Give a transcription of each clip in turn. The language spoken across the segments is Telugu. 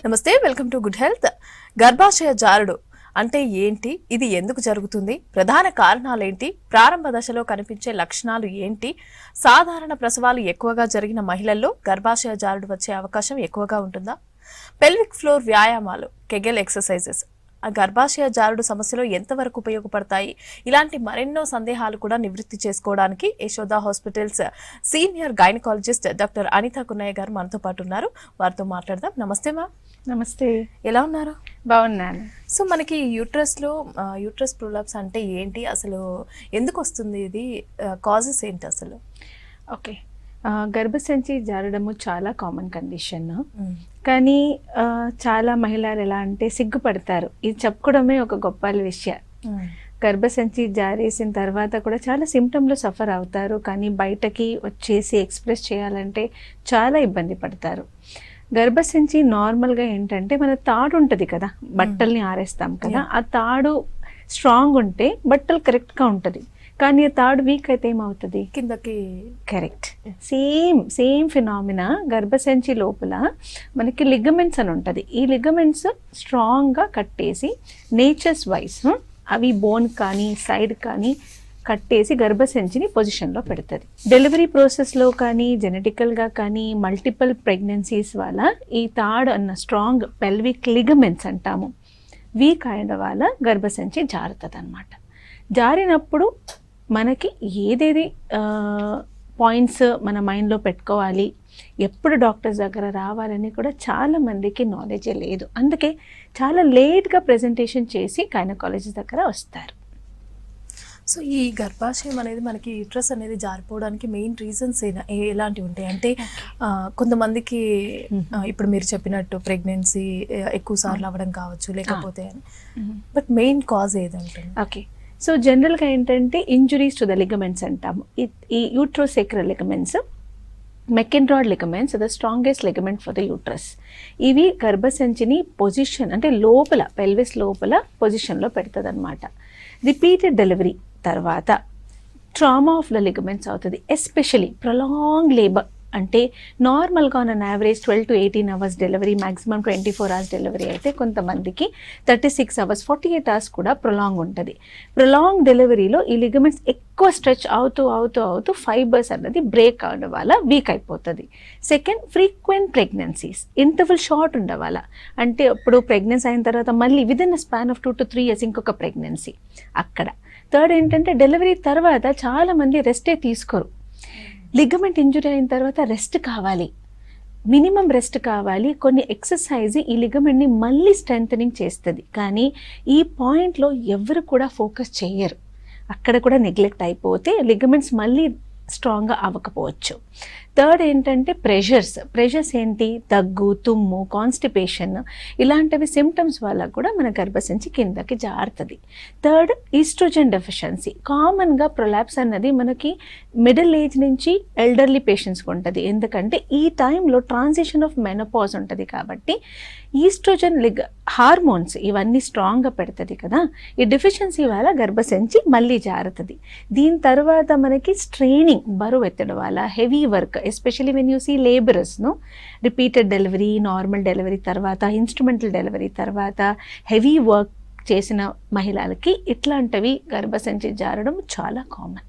నమస్తే, వెల్కమ్ టు గుడ్ హెల్త్. గర్భాశయ జారుడు అంటే ఏంటి, ఇది ఎందుకు జరుగుతుంది, ప్రధాన కారణాలేంటి, ప్రారంభ దశలో కనిపించే లక్షణాలు ఏంటి, సాధారణ ప్రసవాలు ఎక్కువగా జరిగిన మహిళల్లో గర్భాశయ జారుడు వచ్చే అవకాశం ఎక్కువగా ఉంటుందా, పెల్విక్ ఫ్లోర్ వ్యాయామాలు కెగెల్ ఎక్సర్సైజెస్ ఆ గర్భాశయ జారుడు సమస్యలో ఎంతవరకు ఉపయోగపడతాయి, ఇలాంటి మరెన్నో సందేహాలు కూడా నివృత్తి చేసుకోవడానికి Yashoda hospitals senior gynaecologist doctor Anitha Kunnaiah గారు మనతో పాటు ఉన్నారు. వారితో మాట్లాడదాం. నమస్తే మ్యామ్. నమస్తే. ఎలా ఉన్నారు? బాగున్నాను. సో మనకి యూట్రస్లో యూట్రస్ ప్రొలాప్స్ అంటే ఏంటి, అసలు ఎందుకు వస్తుంది, ఇది కాజెస్ ఏంటి అసలు? ఓకే, గర్భసంచి జారడము చాలా కామన్ కండిషన్. కానీ చాలా మహిళలు ఎలా అంటే సిగ్గుపడతారు. ఇది చెప్పుకోవడమే ఒక గొప్ప విషయం. గర్భసంచి జారేసిన తర్వాత కూడా చాలా సిమ్టమ్లు సఫర్ అవుతారు, కానీ బయటకి వచ్చేసి ఎక్స్ప్రెస్ చేయాలంటే చాలా ఇబ్బంది పడతారు. గర్భసంచి నార్మల్గా ఏంటంటే మన తాడు ఉంటుంది కదా, బట్టల్ని ఆరేస్తాం కదా, ఆ తాడు స్ట్రాంగ్ ఉంటే బట్టలు కరెక్ట్గా ఉంటుంది. కానీ ఆ తాడు వీక్ అయితే ఏమవుతుంది, కిందకి. కరెక్ట్. సేమ్ ఫినామినా గర్భసంచి లోపల మనకి లిగమెంట్స్ అని ఉంటుంది. ఈ లిగమెంట్స్ స్ట్రాంగ్గా కట్టేసి నేచర్స్ వైజ్ అవి బోన్ కానీ సైడ్ కానీ కట్టేసి గర్భసంచిని పొజిషన్లో పెడుతుంది. డెలివరీ ప్రాసెస్లో కానీ జెనెటికల్గా కానీ మల్టిపుల్ ప్రెగ్నెన్సీస్ వల్ల ఈ తాడు అన్న స్ట్రాంగ్ పెల్విక్ లిగమెంట్స్ అంటాము, వీక్ అయిన వల్ల గర్భసంచి జారుతుంది అన్నమాట. జారినప్పుడు మనకి ఏదేది పాయింట్స్ మన మైండ్లో పెట్టుకోవాలి, ఎప్పుడు డాక్టర్స్ దగ్గర రావాలని కూడా చాలా మందికి నాలెడ్జే లేదు. అందుకే చాలా లేట్గా ప్రెజెంటేషన్ చేసి గైనకాలజిస్ట్ దగ్గర వస్తారు. సో ఈ గర్భాశయం అనేది మనకి యూట్రస్ అనేది జారిపోవడానికి మెయిన్ రీజన్స్ ఎలాంటివి ఉంటాయి అంటే, కొంతమందికి ఇప్పుడు మీరు చెప్పినట్టు ప్రెగ్నెన్సీ ఎక్కువ సార్లు అవ్వడం కావచ్చు, లేకపోతే బట్ మెయిన్ కాజ్ ఏదంటే? ఓకే, సో జనరల్గా ఏంటంటే ఇంజురీస్ టు ద లిగమెంట్స్ అంటాము. ఈ uterosacral ligaments, Mackenrodt ligaments the strongest ligament for the uterus. ఇవి గర్భసంచిని పొజిషన్ అంటే లోపల పెల్విస్ లోపల పొజిషన్లో పెడుతుంది అనమాట. రిపీటెడ్ డెలివరీ తర్వాత ట్రామా ఆఫ్ ద లిగమెంట్స్ అవుతుంది. ఎస్పెషలీ ప్రొలాంగ్ లేబర్ అంటే నార్మల్గా on average 12 to 18 hours delivery, maximum 24 hours delivery అయితే కొంతమందికి 36 hours 48 hours కూడా ప్రొలాంగ్ ఉంటుంది. ప్రొలాంగ్ డెలివరీలో ఈ లిగమెంట్స్ ఎక్కువ స్ట్రెచ్ అవుతూ ఫైబర్స్ అన్నది బ్రేక్ అవడం వల్ల వీక్ అయిపోతుంది. Second, frequent pregnancies, interval short ఉండవాల అంటే ఇప్పుడు ప్రెగ్నెన్సీ అయిన తర్వాత మళ్ళీ within span of 2 to 3 years ఇంకొక ప్రెగ్నెన్సీ అక్కడ. థర్డ్ ఏంటంటే డెలివరీ తర్వాత చాలామంది రెస్టే తీసుకోరు. లిగమెంట్ ఇంజురీ అయిన తర్వాత రెస్ట్ కావాలి, మినిమం రెస్ట్ కావాలి. కొన్ని ఎక్సర్సైజ్ ఈ లిగమెంట్ని మళ్ళీ స్ట్రెంథనింగ్ చేస్తుంది, కానీ ఈ పాయింట్లో ఎవరు కూడా ఫోకస్ చేయరు. అక్కడ కూడా నెగ్లెక్ట్ అయిపోతే లిగమెంట్స్ మళ్ళీ స్ట్రాంగ్గా అవ్వకపోవచ్చు. థర్డ్ ఏంటంటే ప్రెషర్స్ ఏంటి, దగ్గు, తుమ్ము, కాన్స్టిపేషన్ ఇలాంటివి సిమ్టమ్స్ వల్ల కూడా మన గర్భసంచి కిందకి జారుతుంది. Third, oestrogen deficiency. కామన్గా ప్రొలాప్స్ అన్నది మనకి మిడిల్ ఏజ్ నుంచి ఎల్డర్లీ పేషెంట్స్కి ఉంటుంది, ఎందుకంటే ఈ టైంలో ట్రాన్సిషన్ ఆఫ్ మెనోపాజ్ ఉంటుంది కాబట్టి ఈస్ట్రోజన్ హార్మోన్స్ ఇవన్నీ స్ట్రాంగ్గా పెడుతుంది కదా. ఈ డెఫిషియన్సీ వల్ల గర్భసంచి మళ్ళీ జారుతుంది. దీని తర్వాత మనకి స్ట్రెయినింగ్, బరువు ఎత్తడం వల్ల, heavy work, especially when you see లేబరర్స్ను, రిపీటెడ్ డెలివరీ, నార్మల్ డెలివరీ తర్వాత, ఇన్స్ట్రుమెంటల్ డెలివరీ తర్వాత హెవీ వర్క్ చేసిన మహిళలకి ఇట్లాంటివి గర్భసంచి జారడం చాలా కామన్.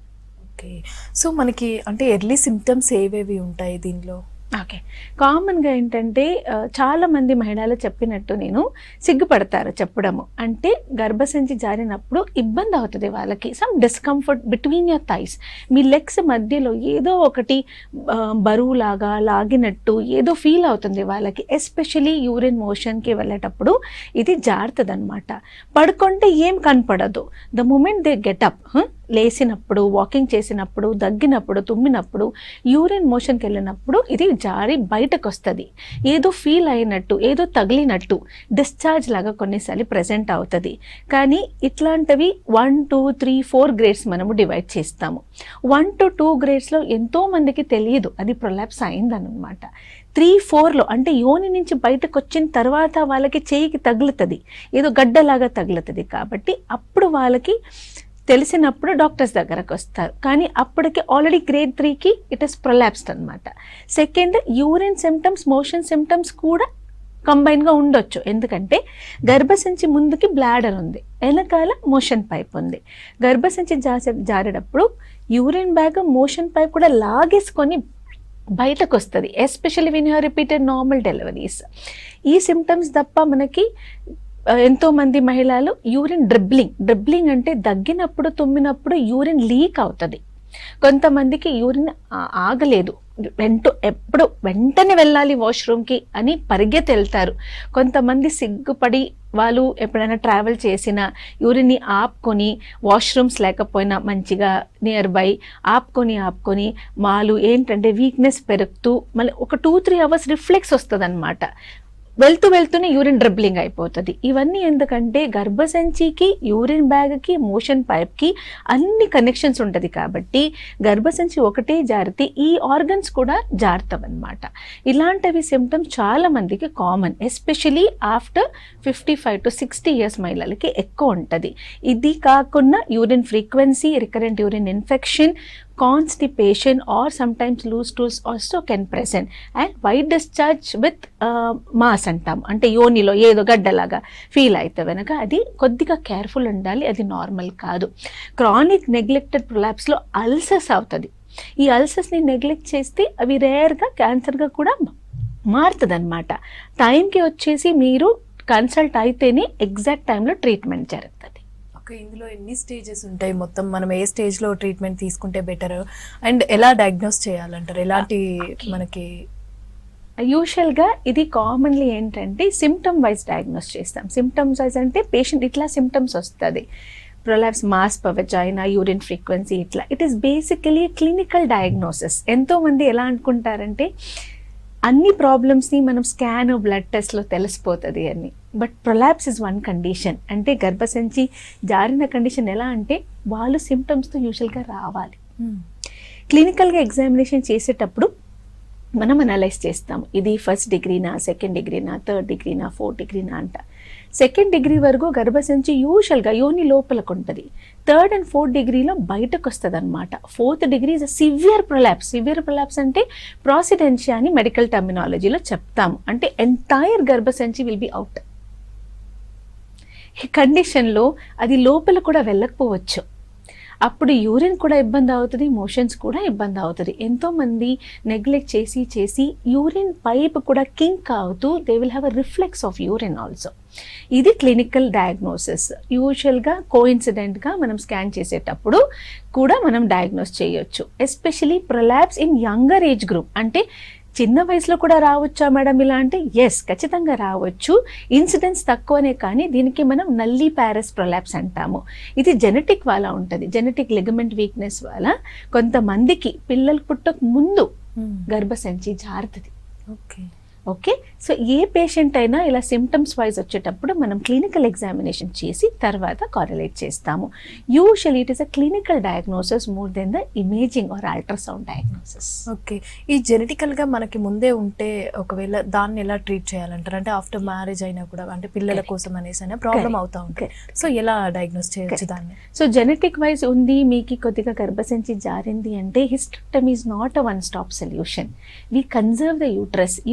ఓకే, సో మనకి అంటే ఎర్లీ సిమ్టమ్స్ ఏవేవి ఉంటాయి దీనిలో? ఓకే, కామన్గా ఏంటంటే చాలామంది మహిళలు చెప్పినట్టు నేను సిగ్గుపడతారు చెప్పడము. అంటే గర్భసంచి జారినప్పుడు ఇబ్బంది అవుతుంది వాళ్ళకి, some discomfort between your thighs, me legs మధ్యలో ఏదో ఒకటి బరువులాగా లాగినట్టు ఏదో ఫీల్ అవుతుంది వాళ్ళకి. ఎస్పెషలీ యూరిన్ మోషన్కి వెళ్ళేటప్పుడు ఇది జారుతుంది అనమాట. పడుకుంటే ఏం కనపడదు, ద మూమెంట్ దే గెటప్, లేచినప్పుడు, వాకింగ్ చేసినప్పుడు, దగ్గినప్పుడు, తుమ్మినప్పుడు, యూరిన్ మోషన్కి వెళ్ళినప్పుడు ఇది జారి బయటకు వస్తుంది. ఏదో ఫీల్ అయినట్టు, ఏదో తగిలినట్టు, డిశ్చార్జ్ లాగా కొన్నిసార్లు ప్రెజెంట్ అవుతుంది. కానీ ఇట్లాంటివి 1, 2, 3, 4 గ్రేడ్స్ మనము డివైడ్ చేస్తాము. 1 to 2 గ్రేడ్స్లో ఎంతోమందికి తెలియదు అది ప్రొలాప్స్ అయిందనమాట. 3, 4లో అంటే యోని నుంచి బయటకు వచ్చిన తర్వాత వాళ్ళకి చేయికి తగులుతుంది, ఏదో గడ్డలాగా తగులుతుంది. కాబట్టి అప్పుడు వాళ్ళకి తెలిసినప్పుడు డాక్టర్స్ దగ్గరకు వస్తారు. కానీ అప్పటికి ఆల్రెడీ గ్రేడ్ 3కి ఇట్ ఇస్ ప్రొలాప్స్డ్ అనమాట. Second, urine symptoms, motion symptoms కూడా కంబైన్గా ఉండొచ్చు. ఎందుకంటే గర్భసంచి ముందుకి బ్లాడర్ ఉంది, వెనకాల మోషన్ పైప్ ఉంది. గర్భసంచి జారేటప్పుడు యూరిన్ బ్యాగ్ మోషన్ పైప్ కూడా లాగేసుకొని బయటకు వస్తుంది, especially when you are repeated normal deliveries. ఈ సిమ్టమ్స్ తప్ప మనకి ఎంతోమంది మహిళలు యూరిన్ డ్రిబ్లింగ్ అంటే దగ్గినప్పుడు తుమ్మినప్పుడు యూరిన్ లీక్ అవుతుంది. కొంతమందికి యూరిన్ ఆగలేదు, ఎప్పుడు వెంటనే వెళ్ళాలి వాష్రూమ్కి అని పరిగెత్తి వెళ్తారు. కొంతమంది సిగ్గుపడి వాళ్ళు ఎప్పుడైనా ట్రావెల్ చేసినా యూరిన్ని ఆపుకొని, వాష్రూమ్స్ లేకపోయినా మంచిగా నియర్ బై ఆపుకొని వాళ్ళు ఏంటంటే వీక్నెస్ పెరుగుతూ మళ్ళీ ఒక 2-3 అవర్స్ రిఫ్లెక్స్ వస్తుంది అనమాట. వెళ్తూనే యూరిన్ డ్రిబ్లింగ్ అయిపోతుంది. ఇవన్నీ ఎందుకంటే గర్భసంచికి, యూరిన్ బ్యాగ్కి, మోషన్ పైప్కి అన్ని కనెక్షన్స్ ఉంటుంది కాబట్టి గర్భసంచి ఒకటే జారితే ఈ ఆర్గన్స్ కూడా జారుతావన్నమాట. ఇలాంటివి సిమ్టమ్స్ చాలా మందికి common, especially after 55 to 60 years మహిళలకి ఎక్కువ ఉంటుంది. ఇది కాకుండా urine frequency, recurrent urine infection, constipation or sometimes loose stools also can present, and white discharge with mass అంటాం, అంటే యోనిలో ఏదో గడ్డలాగా ఫీల్ అయితే వెనక అది కొద్దిగా కేర్ఫుల్ ఉండాలి, అది నార్మల్ కాదు. క్రానిక్ నెగ్లెక్టెడ్ ప్రొలాప్స్లో అల్సర్స్ అవుతుంది. ఈ అల్సర్స్ని నెగ్లెక్ట్ చేస్తే అవి రేర్గా క్యాన్సర్గా కూడా మారుతుంది అనమాట. టైంకి వచ్చేసి మీరు కన్సల్ట్ అయితేనే ఎగ్జాక్ట్ టైంలో ట్రీట్మెంట్ జరుగుతుంది. ఓకే, ఇందులో ఎన్ని స్టేజెస్ ఉంటాయి? మొత్తం మనం ఏ స్టేజ్లో ట్రీట్మెంట్ తీసుకుంటే బెటర్ అండ్ ఎలా డయాగ్నోస్ చేయాలంటారు? ఎలాంటి మనకి యూజువల్గా ఇది కామన్లీ ఏంటంటే సిమ్టమ్ వైజ్ డయాగ్నోస్ చేస్తాం. సిమ్టమ్స్ వైజ్ అంటే పేషెంట్ ఇట్లా సిమ్టమ్స్ వస్తుంది, prolapse, mass per vagina, urine frequency, ఇట్లా. It is basically clinical diagnosis. ఎంతోమంది ఎలా అనుకుంటారంటే అన్ని ప్రాబ్లమ్స్ని మనం స్కాన్, బ్లడ్ టెస్ట్లో తెలిసిపోతుంది అని. But prolapse is one condition. అంటే గర్భసంచి జారిన కండిషన్ ఎలా అంటే వాళ్ళు సిమ్టమ్స్తో యూజువల్గా రావాలి. క్లినికల్గా ఎగ్జామినేషన్ చేసేటప్పుడు మనం అనలైజ్ చేస్తాము, ఇది 1st డిగ్రీనా, 2nd డిగ్రీనా, 3rd డిగ్రీనా, 4th డిగ్రీనా అంట. 2nd డిగ్రీ వరకు గర్భసంచి యూజువల్గా యోని లోపలకు ఉంటుంది, 3rd and 4th డిగ్రీలో బయటకు వస్తుంది అనమాట. 4th degree is severe prolapse. Severe prolapse అంటే ప్రాసిడెన్షియా అని మెడికల్ టర్మినాలజీలో చెప్తాము, అంటే ఎంటైర్ గర్భసంచి విల్ బి అవుట్. ఈ కండిషన్లో అది లోపల కూడా వెళ్ళకపోవచ్చు, అప్పుడు యూరిన్ కూడా ఇబ్బంది అవుతుంది, మోషన్స్ కూడా ఇబ్బంది అవుతుంది. ఎంతోమంది నెగ్లెక్ట్ చేసి యూరిన్ పైప్ కూడా కింక్ అవుతూ they will have a reflex of urine also. ఇది క్లినికల్ డయాగ్నోసిస్. యూజువల్గా కోఇన్సిడెంట్గా మనం స్కాన్ చేసేటప్పుడు కూడా మనం డయాగ్నోస్ చేయొచ్చు. Especially prolapse in younger age group. అంటే చిన్న వయసులో కూడా రావచ్చా మేడం ఇలా అంటే? ఎస్, ఖచ్చితంగా రావచ్చు. ఇన్సిడెన్స్ తక్కువనే, కానీ దీనికి మనం నల్లీ ప్యారస్ ప్రొలాప్స్ అంటాము. ఇది జెనెటిక్ వల్ల ఉంటుంది, జెనెటిక్ లిగమెంట్ వీక్నెస్ వల్ల కొంతమందికి పిల్లలు పుట్టక ముందు గర్భసంచి జారుతుంది. ఓకే, సో ఏ పేషెంట్ అయినా ఇలా సిమ్టమ్స్ వైజ్ వచ్చేటప్పుడు మనం క్లినికల్ ఎగ్జామినేషన్ చేసి తర్వాత కారిలేట్ చేస్తాము. Usually it is a clinical diagnosis more than the imaging or ultrasound diagnosis. Okay, ఈ జెనెటికల్గా మనకి ముందే ఉంటే ఒకవేళ దాన్ని ఎలా ట్రీట్ చేయాలంటారు? అంటే ఆఫ్టర్ మ్యారేజ్ అయినా కూడా, అంటే పిల్లల కోసం అనేసి అయినా ప్రాబ్లం అవుతా ఉంటుంది, సో ఎలా డయాగ్నోస్ చేయొచ్చు దాన్ని? సో జెనెటిక్ వైజ్ ఉంది, మీకు కొద్దిగా గర్భసంచి జారింది అంటే hysterectomy is not a one stop solution. We conserve the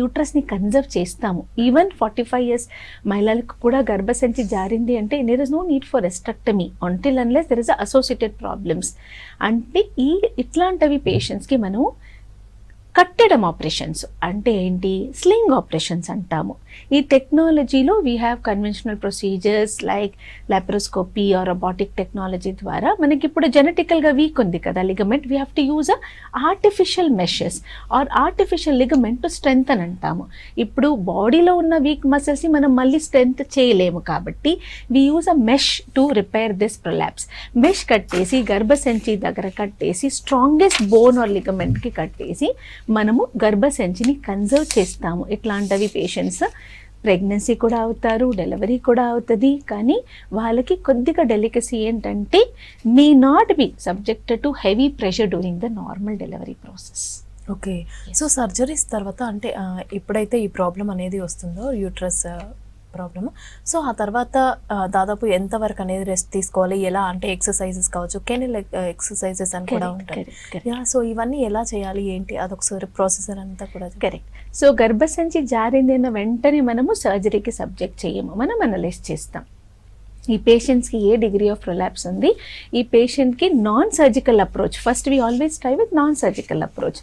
యూట్రస్ని కన్జర్వ్ చేస్తాము. ఈవెన్ 45 years మహిళలకు కూడా గర్భసంచి జారింది అంటే there is no need for రెస్ట్రక్టమీ until unless there is associated problems. అంటే ఇట్లాంటివి పేషెంట్స్కి మనం కట్టడం ఆపరేషన్స్ అంటే ఏంటి, స్లింగ్ ఆపరేషన్స్ అంటాము. ఈ టెక్నాలజీలో we have conventional procedures like laparoscopy or robotic technology ద్వారా మనకి ఇప్పుడు జెనెటికల్గా వీక్ ఉంది కదా ligament, we have to use artificial meshes or artificial ligament to strength అని అంటాము. ఇప్పుడు బాడీలో ఉన్న వీక్ మసిల్స్ని మనం మళ్ళీ స్ట్రెంగ్త్ చేయలేము కాబట్టి we use a mesh to repair this prolapse. Mesh కట్టేసి గర్భసంచి దగ్గర కట్టేసి స్ట్రాంగెస్ట్ బోన్ ఆర్ లిగమెంట్కి కట్టేసి మనము గర్భసంచిని కన్జర్వ్ చేస్తాము. ఇట్లాంటివి పేషెంట్స్ ప్రెగ్నెన్సీ కూడా అవుతారు, డెలివరీ కూడా అవుతుంది, కానీ వాళ్ళకి కొద్దిగా డెలికసీ ఏంటంటే may not be subjected to heavy pressure during the normal delivery process. Okay, so surgeries తర్వాత అంటే ఎప్పుడైతే ఈ ప్రాబ్లం అనేది వస్తుందో యూట్రస్ ప్రాబ్లమ్. సో ఆ తర్వాత దాదాపు ఎంతవరకు అనేది రెస్ట్ తీసుకోవాలి, ఎలా అంటే ఎక్సర్సైజెస్ కావచ్చు, కెనిల్ ఎక్సర్సైజెస్ అని కూడా ఉంటాయి. సో ఇవన్నీ ఎలా చేయాలి ఏంటి అదొకసారి ప్రాసెసర్ అంతా కూడా. కరెక్ట్. సో గర్భసంచి జారిందైన వెంటనే మనము సర్జరీకి సబ్జెక్ట్ చేయము, మనం అనలైజ్ చేస్తాం ఈ పేషెంట్స్కి ఏ డిగ్రీ ఆఫ్ ప్రొలాప్స్ ఉంది. ఈ పేషెంట్కి non surgical approach, first we always try with non surgical approach.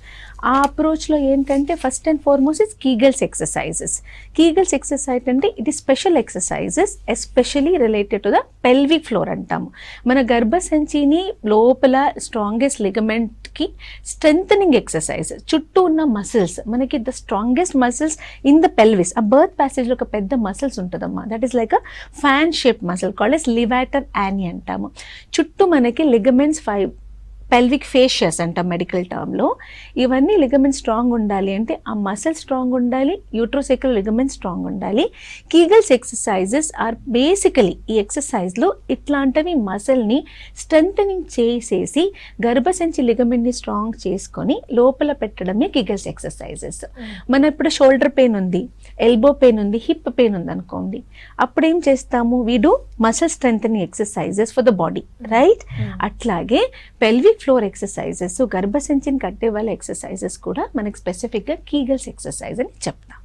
ఆ అప్రోచ్లో ఏంటంటే first and foremost is Kegels exercises. Kegels exercise అంటే ఇది special exercises especially related to the pelvic floor అంటాము. మన గర్భసంచిని లోపల స్ట్రాంగెస్ట్ లిగమెంట్కి స్ట్రెంథనింగ్ ఎక్సర్సైజ్, చుట్టూ ఉన్న మసిల్స్, మనకి the strongest muscles in the pelvis, ఆ బర్త్ ప్యాసేజ్లో ఒక పెద్ద మసిల్స్ ఉంటుందమ్మా, that is like a fan shape muscle called as levator ani అంటాము. చుట్టూ మనకి లిగమెంట్స్ 5 పెల్విక్ ఫేషియస్ అంటాం మెడికల్ టర్మ్లో. ఇవన్నీ లిగమెంట్ స్ట్రాంగ్ ఉండాలి అంటే ఆ మసిల్ స్ట్రాంగ్ ఉండాలి, యూట్రోసేక్రల్ లిగమెంట్ స్ట్రాంగ్ ఉండాలి. కీగల్స్ ఎక్సర్సైజెస్ ఆర్ బేసికలీ ఈ ఎక్సర్సైజ్లో ఇట్లాంటివి మసిల్ని స్ట్రెంథనింగ్ చేసేసి గర్భసంచి లిగమెంట్ని స్ట్రాంగ్ చేసుకొని లోపల పెట్టడమే కీగల్స్ ఎక్సర్సైజెస్. మన ఇప్పుడు షోల్డర్ పెయిన్ ఉంది, ఎల్బో పెయిన్ ఉంది, హిప్ పెయిన్ ఉంది అనుకోండి, అప్పుడు ఏం చేస్తాము, we do muscle strengthening exercises for the body, right? అట్లాగే పెల్విక్ ఫ్లోర్ ఎక్సర్సైజెస్, గర్భసంచిని కట్టే వాళ్ళ ఎక్సర్సైజెస్ కూడా మనకి స్పెసిఫిక్గా కీగల్స్ ఎక్సర్సైజ్ అని చెప్తాం.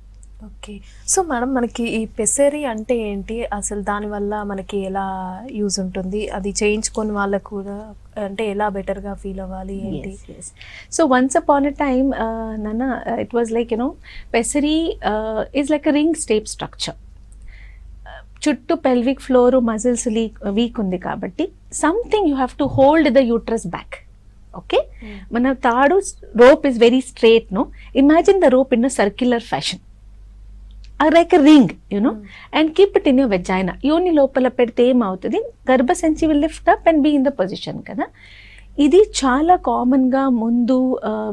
ఓకే. సో మేడం మనకి ఈ పెసరీ అంటే ఏంటి, అసలు దానివల్ల మనకి ఎలా యూజ్ ఉంటుంది, అది చేయించుకొని వాళ్ళకు కూడా అంటే ఎలా బెటర్గా ఫీల్ అవ్వాలి ఏంటి? So once upon a time నాన్న it was like pessary is like a ring shape structure. చుట్టూ పెల్విక్ ఫ్లోర్ మజిల్స్ వీక్ ఉంది కాబట్టి something you have to hold the uterus back. Okay, మన తాడు rope is very straight, no, imagine the rope in a circular fashion like a ring, and keep it in your vagina. యోని లోపల పెడితే ఏమవుతుంది, గర్భసంచి will lift up and be in the position కదా. ఇది చాలా కామన్గా ముందు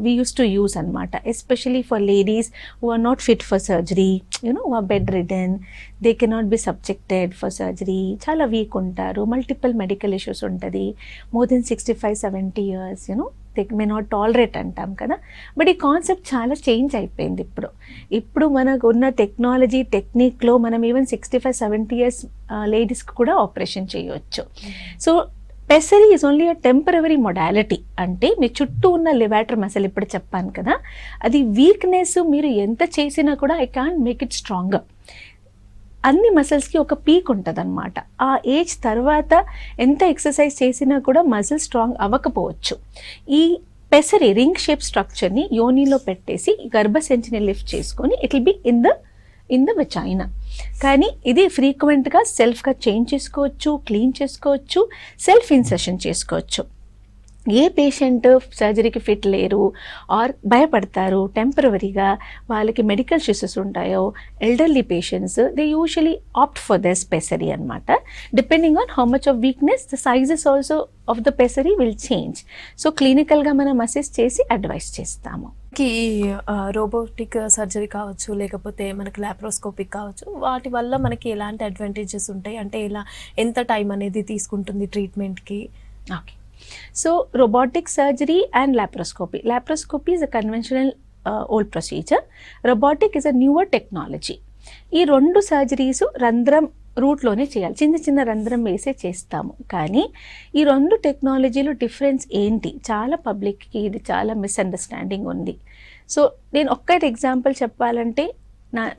వీ యూస్ టు యూస్ అనమాట, especially for ladies who are not fit for surgery, who are bedridden, they cannot be subjected for surgery, చాలా వీక్ ఉంటారు, మల్టిపుల్ మెడికల్ ఇష్యూస్ ఉంటుంది, more than 65-70 years, they may not tolerate అంటాం కదా. బట్ ఈ కాన్సెప్ట్ చాలా చేంజ్ అయిపోయింది ఇప్పుడు మనకు ఉన్న టెక్నాలజీ టెక్నిక్లో మనం ఈవెన్ 65-70 years లేడీస్కి కూడా ఆపరేషన్ చేయవచ్చు. So pessary is only a temporary modality. అంటే మీ చుట్టూ ఉన్న లివాటర్ మసిల్ ఇప్పుడు చెప్పాను కదా, అది వీక్నెస్ మీరు ఎంత చేసినా కూడా I can't make it stronger. అన్ని మసిల్స్కి ఒక పీక్ ఉంటుంది అనమాట. ఆ ఏజ్ తర్వాత ఎంత ఎక్సర్సైజ్ చేసినా కూడా మసిల్ స్ట్రాంగ్ అవ్వకపోవచ్చు. ఈ పెసరీ రింగ్ షేప్ స్ట్రక్చర్ని యోనిలో పెట్టేసి గర్భసంచిని లిఫ్ట్ చేసుకొని it will be in the vagina. కానీ ఇది ఫ్రీక్వెంట్గా సెల్ఫ్గా చేంజ్ చేసుకోవచ్చు, క్లీన్ చేసుకోవచ్చు, సెల్ఫ్ ఇన్సెషన్ చేసుకోవచ్చు. ఏ పేషెంట్ సర్జరీకి ఫిట్ లేరు ఆర్ భయపడతారు, టెంపరవరీగా వాళ్ళకి మెడికల్ ఇష్యూస్ ఉంటాయో, elderly patients, they usually opt for this pessary అనమాట. Depending on how much of weakness the sizes also of the pessary will change. So క్లినికల్గా మనం అసెస్ చేసి అడ్వైస్ చేస్తాము. ఈ రోబోటిక్ సర్జరీ కావచ్చు, లేకపోతే మనకి లాప్రోస్కోపిక్ కావచ్చు, వాటి వల్ల మనకి ఎలాంటి అడ్వాంటేజెస్ ఉంటాయి, అంటే ఎంత టైం అనేది తీసుకుంటుంది ట్రీట్మెంట్కి? Okay, so robotic surgery and laparoscopy. Laparoscopy is a conventional old procedure. Robotic is a newer technology. ఈ 2 సర్జరీస్ రంధ్రం రూట్లోనే చేయాలి, చిన్న చిన్న రంధ్రం వేసే చేస్తాము. కానీ ఈ 2 టెక్నాలజీలో డిఫరెన్స్ ఏంటి, చాలా పబ్లిక్కి ఇది చాలా మిస్అండర్స్టాండింగ్ ఉంది. సో నేను ఒక్కటి ఎగ్జాంపుల్ చెప్పాలంటే,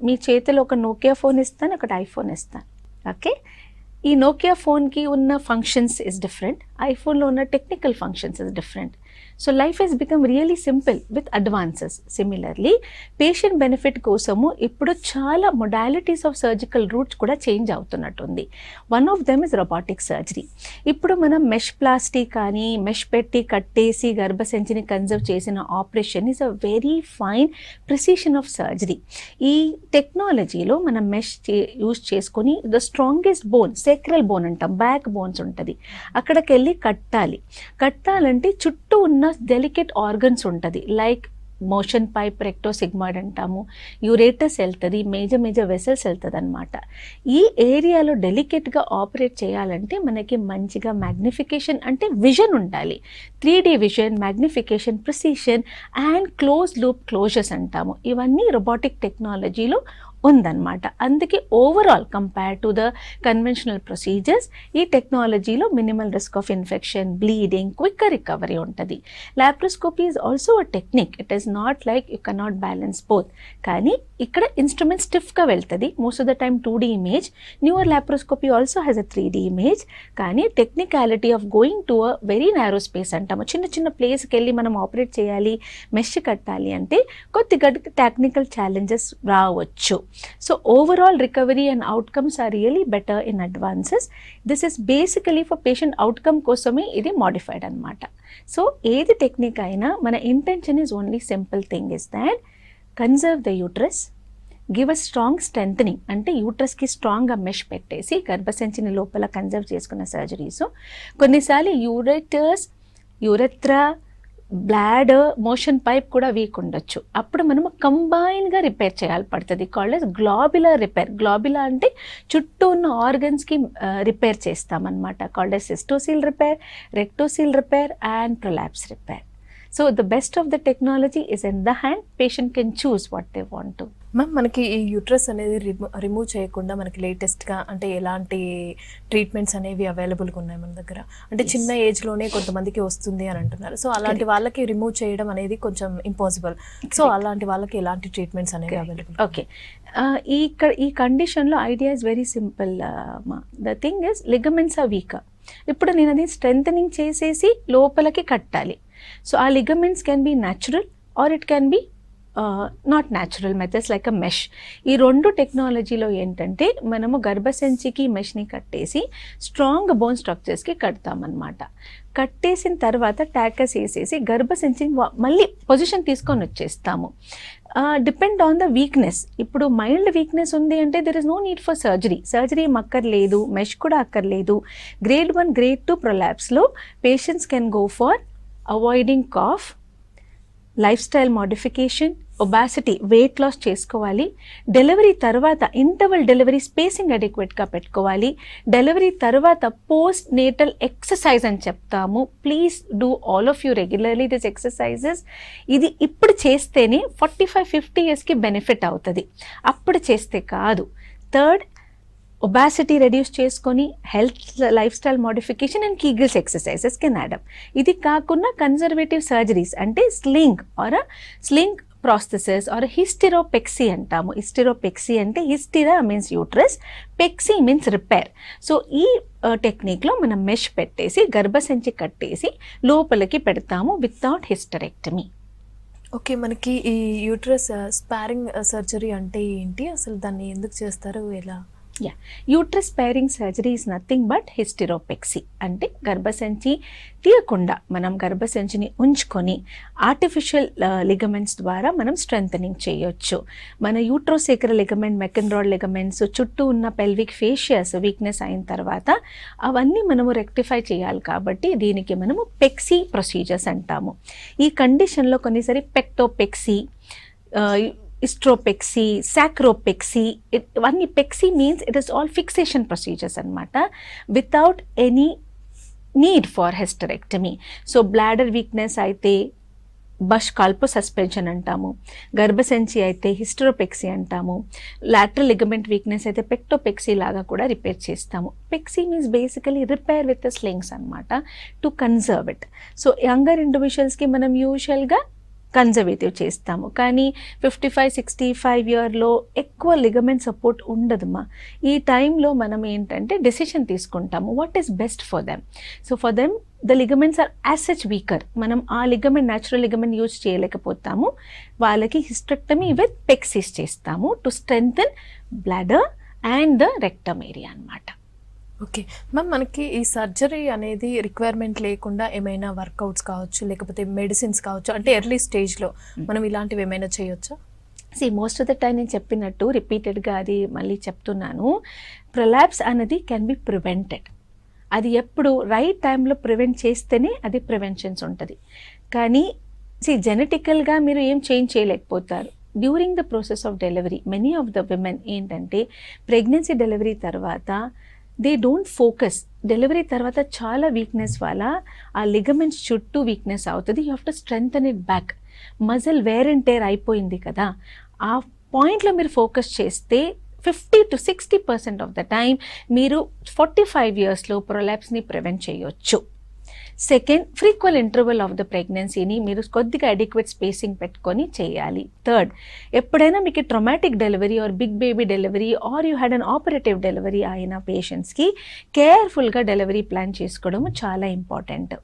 మీ చేతిలో ఒక నోకియా ఫోన్ ఇస్తాను, ఒకటి ఐఫోన్ ఇస్తాను. ఓకే, ఈ నోకియా ఫోన్కి ఉన్న ఫంక్షన్స్ ఇస్ డిఫరెంట్, ఐఫోన్లో ఉన్న technical functions is different. So life has become really simple with advances. Similarly patient benefit కోసము ఇప్పుడు చాలా మొడాలిటీస్ ఆఫ్ సర్జికల్ రూట్స్ కూడా చేంజ్ అవుతున్నట్టుంది. One of them is robotic surgery. ఇప్పుడు మనం మెష్ ప్లాస్టీ కానీ మెష్ పెట్టి కట్టేసి గర్భసంచిని కన్జర్వ్ చేసిన operation is a very fine precision of surgery. ఈ టెక్నాలజీలో మనం మెష్ యూజ్ చేసుకొని the strongest bone, sacral bone అంటాం, బ్యాక్ బోన్స్ ఉంటుంది, అక్కడికి వెళ్ళి కట్టాలంటే చుట్టూ ఉన్న డెలికేట్ ఆర్గన్స్ ఉంటుంది, like motion pipe, recto sigmoid అంటాము, యూరేటస్ వెళ్తుంది, మేజర్ వెసల్స్ వెళ్తుంది అనమాట. ఈ ఏరియాలో డెలికేట్గా ఆపరేట్ చేయాలంటే మనకి మంచిగా మ్యాగ్నిఫికేషన్ అంటే విజన్ ఉండాలి, 3D vision, magnification, precision and close loop closures అంటాము. ఇవన్నీ రోబోటిక్ టెక్నాలజీలో ఉందన్నమాట. అందుకే overall compare to the conventional procedures ఈ టెక్నాలజీలో minimal risk of infection, bleeding, quicker recovery ఉంటుంది. Laparoscopy is also a technique. It is not like you cannot balance both. కానీ ఇక్కడ ఇన్స్ట్రుమెంట్ స్టిఫ్గా వెళ్తుంది. Most of the time 2D image. Newer laparoscopy also has a 3D image. కానీ technicality of going to a very narrow space అంటాము. చిన్న చిన్న ప్లేస్కి వెళ్ళి మనం ఆపరేట్ చేయాలి, మెష్ కట్టాలి అంటే కొద్దిగా టెక్నికల్ ఛాలెంజెస్ రావచ్చు. So overall recovery and outcomes are really better in advances. This is basically for patient outcome kosame idi modified anamata. So edi technique aina mana intention is only simple thing is that conserve the uterus, give a strong strengthening అంటే యూట్రస్ కి స్ట్రాంగ్ గా మెష్ పెట్టేసి గర్భసంచిని లోపల కన్జర్వ్ చేసుకున్న సర్జరీస్. కొన్నిసార్లు యూరెత్రా, బ్లాడర్, మోషన్ పైప్ కూడా వీక్ ఉండొచ్చు. అప్పుడు మనము కంబైన్గా రిపేర్ చేయాలి పడుతుంది. Called as globular repair. Globular అంటే చుట్టూ ఉన్న ఆర్గన్స్కి రిపేర్ చేస్తామన్నమాట. Called as cystocele repair, rectocele repair and prolapse repair. So the best of the technology is in the hand. Patient can choose what they want to. Ma'am, మనకి ఈ యూట్రస్ అనేది రిమూవ్ చేయకుండా మనకి లేటెస్ట్గా అంటే ఎలాంటి ట్రీట్మెంట్స్ అనేవి అవైలబుల్గా ఉన్నాయి మన దగ్గర? అంటే చిన్న ఏజ్లోనే కొంతమందికి వస్తుంది అని అంటున్నారు. సో అలాంటి వాళ్ళకి రిమూవ్ చేయడం అనేది కొంచెం ఇంపాసిబుల్. సో అలాంటి వాళ్ళకి ఎలాంటి ట్రీట్మెంట్స్ అనేవి అవైలబుల్? ఓకే, ఈ కండిషన్లో idea is very simple. The thing is ligaments are weak. ఇప్పుడు నేను అది స్ట్రెంథనింగ్ చేసేసి లోపలికి కట్టాలి. సో ఆ ligaments can be natural or it can be not natural methods like a mesh. ఈ రెండు టెక్నాలజీలో ఏంటంటే మనము గర్భసంచికి మెష్ని కట్టేసి స్ట్రాంగ్ బోన్ స్ట్రక్చర్స్కి కడతామన్నమాట. కట్టేసిన తర్వాత ట్యాకస్ వేసేసి గర్భసంచిని మళ్ళీ పొజిషన్ తీసుకొని వచ్చేస్తాము. Depend on the weakness. ఇప్పుడు మైల్డ్ వీక్నెస్ ఉంది అంటే there is no need for surgery ఏం అక్కర్లేదు, మెష్ కూడా అక్కర్లేదు. గ్రేడ్ 1, గ్రేడ్ 2 ప్రొలాప్స్లో patients can go for avoiding cough, life style modification, obesity, weight loss చేసుకోవాలి. డెలివరీ తర్వాత ఇంటర్వల్ డెలివరీ స్పేసింగ్ అడిక్వేట్గా పెట్టుకోవాలి. డెలివరీ తర్వాత పోస్ట్ నేటల్ ఎక్సర్సైజ్ అని చెప్తాము. Please do all of you regularly this exercises. ఇది ఇప్పుడు చేస్తేనే 45-50 ఇయర్స్కి బెనిఫిట్ అవుతుంది, అప్పుడు చేస్తే కాదు. థర్డ్, ఒబాసిటీ రెడ్యూస్ చేసుకొని health life style modification and Kegels exercises can add up. ఇది కాకుండా కన్జర్వేటివ్ సర్జరీస్ అంటే స్లింగ్ ప్రాస్థెసిస్ ఆర్ హిస్టెరోపెక్సీ అంటాము. హిస్టెరోపెక్సీ అంటే hystera means uterus, pexy means repair. So ఈ టెక్నిక్లో మనం మెష్ పెట్టేసి గర్భసంచి కట్టేసి లోపలికి పెడతాము వితౌట్ హిస్టరెక్టమీ. ఓకే, మనకి ఈ యూట్రస్ స్పారింగ్ సర్జరీ అంటే ఏంటి, అసలు దాన్ని ఎందుకు చేస్తారు, ఎలా? Uterus sparing surgery is nothing but hysteropexy. అంటే గర్భసంచి తీయకుండా మనం గర్భసంచిని ఉంచుకొని ఆర్టిఫిషియల్ లిగమెంట్స్ ద్వారా మనం స్ట్రెంథనింగ్ చేయొచ్చు. మన యూట్రోసేక్రల్ లిగమెంట్, మెకెన్రాడ్ లిగమెంట్స్, చుట్టూ ఉన్న పెల్విక్ ఫేషియస్ వీక్నెస్ అయిన తర్వాత అవన్నీ మనము రెక్టిఫై చేయాలి. కాబట్టి దీనికి మనము పెక్సీ ప్రొసీజర్స్ అంటాము. ఈ కండిషన్లో కొన్నిసారి పెక్టోపెక్సీ, ఇస్ట్రోపెక్సీ, సాక్రోపెక్సీ, ఇవన్నీ pexy means it is all fixation procedures అనమాట, without any need for hysterectomy. So bladder weakness అయితే బష్ కాల్పో సస్పెన్షన్ అంటాము, గర్భసంచి అయితే హిస్టరోపెక్సీ అంటాము, లాటరల్ లిగమెంట్ వీక్నెస్ అయితే పెక్టోపెక్సీ లాగా కూడా రిపేర్ చేస్తాము. Pexy means basically repair with slings అనమాట, to conserve it. So younger ఇండివిజువల్స్కి మనం యూజువల్గా కన్జర్వేటివ్ చేస్తాము. కానీ 55-65 ఇయర్లో ఎక్కువ లిగమెంట్ సపోర్ట్ ఉండదమ్మా. ఈ టైంలో మనం ఏంటంటే డెసిషన్ తీసుకుంటాము what is best for them. So for them the ligaments are as such weaker. మనం ఆ లిగమెంట్, న్యాచురల్ లిగమెంట్ యూజ్ చేయలేకపోతాము. వాళ్ళకి హిస్టరెక్టమీ విత్ పెక్సీస్ చేస్తాము to strengthen bladder and the rectum area అనమాట. ఓకే మ్యామ్, మనకి ఈ సర్జరీ అనేది రిక్వైర్మెంట్ లేకుండా ఏమైనా వర్కౌట్స్ కావచ్చు, లేకపోతే మెడిసిన్స్ కావచ్చు, అంటే ఎర్లీ స్టేజ్లో మనం ఇలాంటివి ఏమైనా చేయొచ్చా? మోస్ట్ ఆఫ్ ద టైం నేను చెప్పినట్టు రిపీటెడ్గా అది మళ్ళీ చెప్తున్నాను, ప్రొలాప్స్ అనేది కెన్ బి ప్రివెంటెడ్. అది ఎప్పుడు రైట్ టైంలో ప్రివెంట్ చేస్తేనే అది ప్రివెన్షన్స్ ఉంటుంది. కానీ జెనెటికల్గా మీరు ఏం చేంజ్ చేయలేకపోతారు. During the process of delivery many of the women ఏంటంటే ప్రెగ్నెన్సీ డెలివరీ తర్వాత దే డోంట్ ఫోకస్. డెలివరీ తర్వాత చాలా వీక్నెస్ వల్ల ఆ లిగమెంట్స్ చుట్టూ వీక్నెస్ అవుతుంది. You have to strengthen it back. Muscle wear and tear అయిపోయింది కదా, ఆ పాయింట్లో మీరు ఫోకస్ చేస్తే 50 to 60% ఆఫ్ ద టైం మీరు 45 ఇయర్స్లో ప్రొలాప్స్ని ప్రివెంట్ చేయొచ్చు. Second, frequent interval of the ప్రెగ్నెన్సీని మీరు కొద్దిగా అడిక్వేట్ స్పేసింగ్ పెట్టుకొని చేయాలి. థర్డ్, ఎప్పుడైనా మీకు traumatic delivery or big baby delivery or you had an operative delivery అయిన పేషెంట్స్కి కేర్ఫుల్గా డెలివరీ ప్లాన్ చేసుకోవడం చాలా ఇంపార్టెంట్.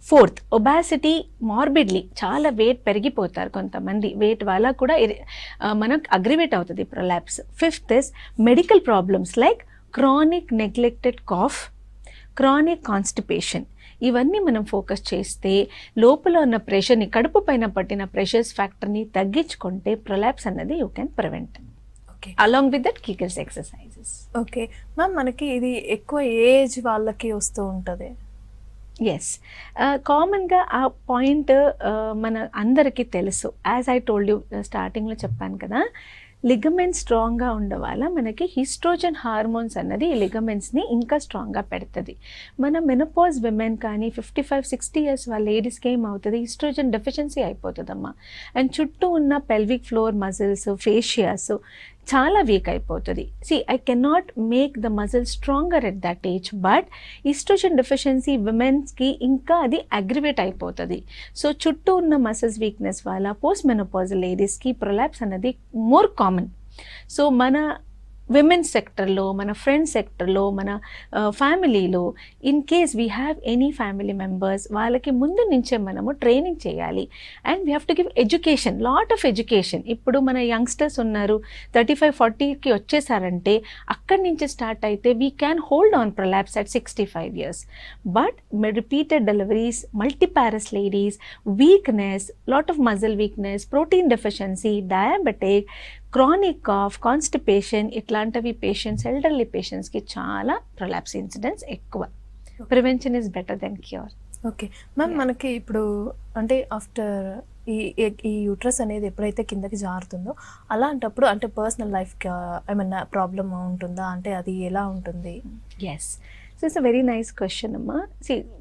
ఫోర్త్, ఒబాసిటీ, మార్బిడ్లీ, చాలా వెయిట్ పెరిగిపోతారు కొంతమంది, వెయిట్ వల్ల కూడా మనకు అగ్రివేట్ అవుతుంది prolapse. Fifth is medical problems like chronic neglected cough, chronic constipation. ఇవన్నీ మనం ఫోకస్ చేస్తే లోపల ఉన్న ప్రెషర్ని, కడుపు పైన పట్టిన ప్రెషర్స్ ఫ్యాక్టర్ని తగ్గించుకుంటే ప్రొలాప్స్ అన్నది you can prevent. Okay, along with that Kegels exercises. Okay ma'am, మనకి ఇది ఎక్కువ ఏజ్ వాళ్ళకి వస్తూ ఉంటుంది? ఎస్, కామన్గా ఆ పాయింట్ మన అందరికీ తెలుసు. యాజ్ ఐ టోల్డ్ యూ స్టార్టింగ్లో చెప్పాను కదా, లిగమెంట్స్ స్ట్రాంగ్గా ఉండడం వల్ల మనకి హిస్ట్రోజన్ హార్మోన్స్ అన్నది ఈ లిగమెంట్స్ని ఇంకా స్ట్రాంగ్గా పెడుతుంది. మన మెనోపాజ్ విమెన్ కానీ 55-60 ఇయర్స్ వాళ్ళ లేడీస్కి ఏమవుతుంది, హిస్ట్రోజన్ డెఫిషియన్సీ అయిపోతుందమ్మా. అండ్ చుట్టూ ఉన్న పెల్విక్ ఫ్లోర్ మజిల్స్, ఫేషియాస్ చాలా వీక్ అయిపోతుంది. I cannot make the muscle stronger at that age, but oestrogen deficiency విమెన్స్కి ఇంకా అది అగ్రివేట్ అయిపోతుంది. సో చుట్టూ ఉన్న మసిల్స్ వీక్నెస్ వల్ల పోస్ట్ మెనోపాజల్ లేడీస్కి ప్రొలాప్స్ అనేది మోర్ కామన్. సో మన విమెన్స్ సెక్టర్లో, మన ఫ్రెండ్స్ సెక్టర్లో, మన ఫ్యామిలీలో in case we have any family members, వాళ్ళకి ముందు నుంచే మనము ట్రైనింగ్ చేయాలి. And we have to give education, lot of education. ఇప్పుడు మన యంగ్స్టర్స్ ఉన్నారు 35-40కి వచ్చేసారంటే అక్కడి నుంచి స్టార్ట్ అయితే we can hold on prolapse at 65 years. But repeated deliveries, multiparous ladies, weakness, lot of muscle weakness, protein deficiency, diabetic, chronic cough, constipation, ఇట్లాంటివి పేషెంట్స్, ఎల్డర్లీ పేషెంట్స్కి చాలా ప్రొలాప్స్ ఇన్సిడెంట్స్ ఎక్కువ. Prevention is better than cure. Okay ma'am, మనకి ఇప్పుడు అంటే ఆఫ్టర్ ఈ యూట్రస్ అనేది ఎప్పుడైతే కిందకి జారుతుందో అలాంటప్పుడు అంటే పర్సనల్ లైఫ్కి ఏమన్నా ప్రాబ్లమ్ ఉంటుందా, అంటే అది ఎలా ఉంటుంది? Yes, so it's a very nice question అమ్మా.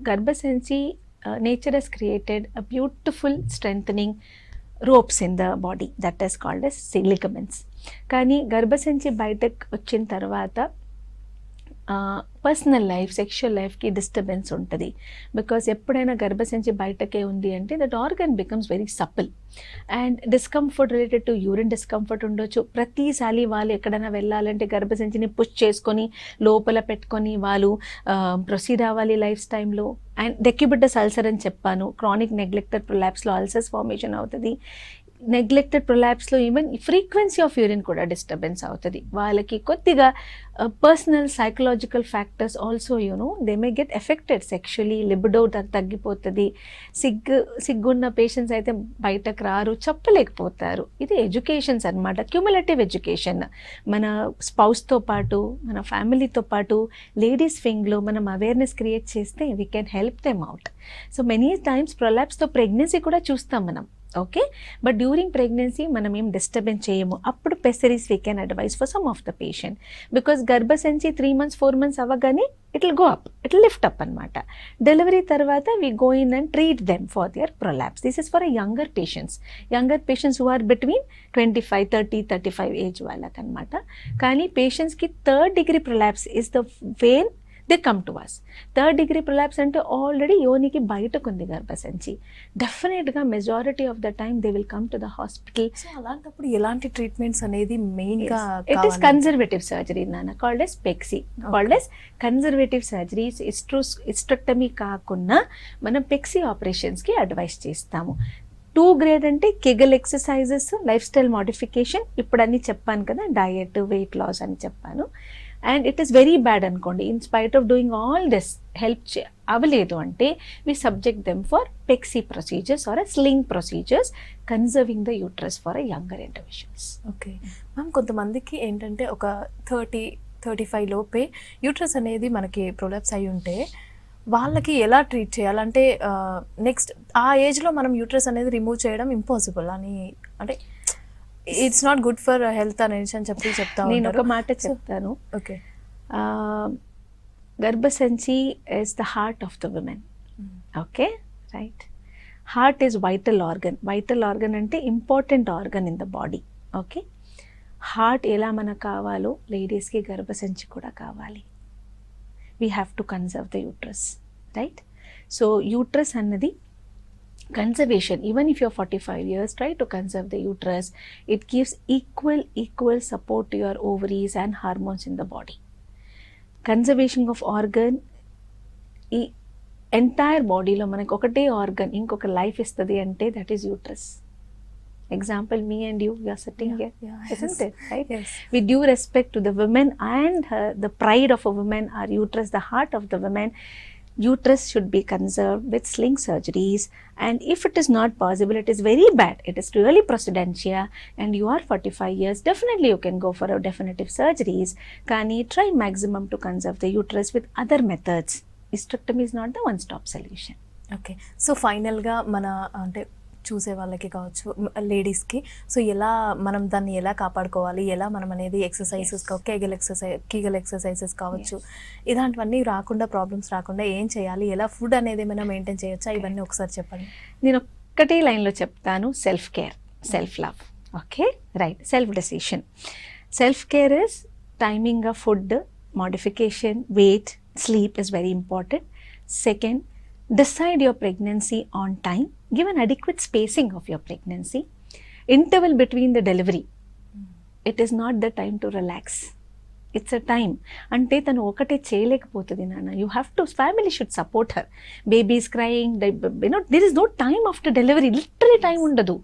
గర్భసంచి nature has created a beautiful strengthening ropes in the body that is called as ligaments. కానీ గర్భసంచి బయటకు వచ్చిన తర్వాత పర్సనల్ లైఫ్, సెక్షువల్ లైఫ్కి డిస్టర్బెన్స్ ఉంటుంది. బికాస్ ఎప్పుడైనా గర్భసంచి బయటకే ఉంది అంటే that organ becomes very supple and discomfort related to urine discomfort ఉండొచ్చు. ప్రతిసారి వాళ్ళు ఎక్కడైనా వెళ్ళాలంటే గర్భసంచిని పుష్ చేసుకొని లోపల పెట్టుకొని వాళ్ళు ప్రొసీడ్ అవ్వాలి లైఫ్ టైంలో. అండ్ డెక్యుబిటస్ అల్సర్ అని చెప్పాను, క్రానిక్ నెగ్లెక్టెడ్ ప్రొలాప్స్లో అల్సర్స్ ఫార్మేషన్ అవుతుంది. నెగ్లెక్టెడ్ ప్రొలాప్స్లో ఈవెన్ ఫ్రీక్వెన్సీ ఆఫ్ యూరిన్ కూడా డిస్టర్బెన్స్ అవుతుంది. వాళ్ళకి కొద్దిగా personal psychological factors also they may get affected sexually, libido తగ్గిపోతుంది. సిగ్గున్న పేషెంట్స్ అయితే బయటకు రారు, చెప్పలేకపోతారు. ఇది ఎడ్యుకేషన్స్ అనమాట, క్యూములేటివ్ ఎడ్యుకేషన్. మన స్పౌస్తో పాటు, మన ఫ్యామిలీతో పాటు లేడీస్ వింగ్లో మనం అవేర్నెస్ క్రియేట్ చేస్తే we can help them out. So many times ప్రొలాప్స్తో ప్రెగ్నెన్సీ కూడా చూస్తాం మనం. ఓకే, బట్ డ్యూరింగ్ ప్రెగ్నెన్సీ మనం ఏం డిస్టర్బెన్స్ చేయము. అప్పుడు pessaries we can advise for some of the patient. Because గర్భసంచి 3 months 4 months అవ్వగానే it will go up, it will lift up అనమాట. డెలివరీ తర్వాత we go in and treat them for their prolapse. This is for younger patients who are between 25, 30, 35 age వాళ్ళకనమాట. కానీ పేషెంట్స్కి 3rd degree prolapse is the one they come to us. 3rd degree prolapse అంటే ఆల్రెడీ యోనికి బయటకు ఉంది గర్భసంచి. డెఫినెట్గా majority of the time they will come to the hospital. So అలాంటప్పుడు ఎలాంటి ట్రీట్మెంట్స్ అనేది మెయిన్గా? ఇట్ ఈస్ కన్జర్వేటివ్ సర్జరీ నాన్న, called as pexy, called as conservative surgeries. Hysterectomy కాకుండా మనం పెక్సీ ఆపరేషన్స్కి అడ్వైస్ చేస్తాము. 2 grade అంటే Kegel exercises, life style modification, ఇప్పుడు అన్నీ చెప్పాను కదా, డయట్, వెయిట్ లాస్ అని చెప్పాను. And it is very bad అనుకోండి, in spite of doing all this help అవ్వలేదు అంటే we subject them for pexy procedures or sling procedures, conserving the uterus for younger individuals. Okay ma'am, కొంతమందికి ఏంటంటే ఒక 30-35 లోపే యూట్రస్ అనేది మనకి ప్రొలాప్స్ అయి ఉంటే వాళ్ళకి ఎలా ట్రీట్ చేయాలంటే నెక్స్ట్ ఆ ఏజ్లో మనం యూట్రస్ అనేది రిమూవ్ చేయడం ఇంపాసిబుల్ అని, అంటే it's not good for health అనేసి అని చెప్తా నేను ఒక మాట చెప్తాను. ఓకే, గర్భసంచి is the heart of the women. Okay, right. Heart is vital organ. Vital organ అంటే important organ in the body. Okay, heart ఎలా మనకు కావాలో లేడీస్కి గర్భసంచి కూడా కావాలి. We have to conserve the uterus, right? So uterus అన్నది conservation, even if you're 45 years, try to conserve the uterus. It gives equal support to your ovaries and hormones in the body. Conservation of organ, ఈ ఎంటైర్ బాడీలో మనకు ఒకటే ఆర్గన్ ఇంకొక లైఫ్ ఇస్తుంది అంటే that is uterus. Example, me and you are sitting here, isn't it, right? Yes. With due respect to the women and the pride of a woman, our uterus, the heart of the woman, uterus should be conserved with sling surgeries. And if it is not possible, it is very bad, it is really procedentia and you are 45 years, definitely you can go for a definitive surgeries. Kani try maximum to conserve the uterus with other methods. Hysterectomy is not the one stop solution. Okay, so ఫైనల్గా మన అంటే చూసే వాళ్ళకి కావచ్చు, లేడీస్కి, సో ఎలా మనం దాన్ని ఎలా కాపాడుకోవాలి, ఎలా మనం అనేది ఎక్సర్సైజెస్, కీగల్ ఎక్సర్సైజెస్ కావచ్చు, ఇలాంటివన్నీ రాకుండా, ప్రాబ్లమ్స్ రాకుండా ఏం చేయాలి, ఎలా ఫుడ్ అనేది ఏమైనా మెయింటైన్ చేయొచ్చా, ఇవన్నీ ఒకసారి చెప్పండి. నేను ఒక్కటే లైన్లో చెప్తాను, self care, self love. Okay, right. Self decision. Self care is timing of food, modification, weight, sleep is very important. Second, decide your pregnancy on time. Give an adequate spacing of your pregnancy. Interval between the delivery. It is not the time to relax. It's a time. అంటే తను ఒకటే చేయలేకపోతుంది నాన్న. You have to, family should support her. Baby is crying, there is no time after delivery. Literally time ఉండదు.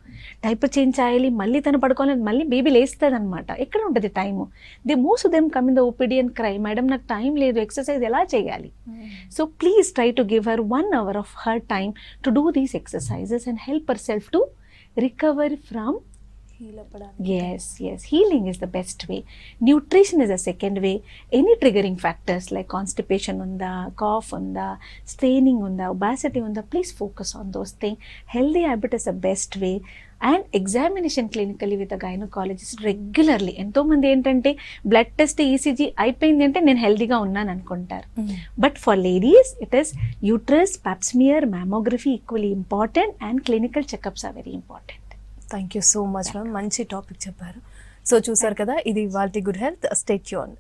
డైపర్ చేంజ్ చేయాలి, మళ్ళీ తను పడుకోవాలి, మళ్ళీ బేబీ లేస్తుంది అనమాట. ఎక్కడ ఉంటుంది time? Most of them come in the OPD and cry, madam నాకు టైం లేదు, ఎక్సర్సైజ్ ఎలా చేయాలి? So please try to give her 1 hour of her time to do these exercises and help herself to recover from. Yes, healing is the best way. Nutrition is a second way. Any triggering factors like constipation unda, cough unda, straining unda, obesity unda, please focus on those things. Healthy habit is the best way. And examination clinically with a gynecologist regularly. ఎంతో మంది ఏంటంటే బ్లడ్ టెస్ట్, ఈసీజీ అయిపోయింది అంటే నేను హెల్దీగా ఉన్నాను అనుకుంటారు. But for ladies it is uterus, pap smear, mammography equally important and clinical checkups are very important. Thank you so much ma'am, మంచి టాపిక్ చెప్పారు. సో చూసారు కదా, ఇది ఇవాల్టి గుడ్ హెల్త్. Stay tuned.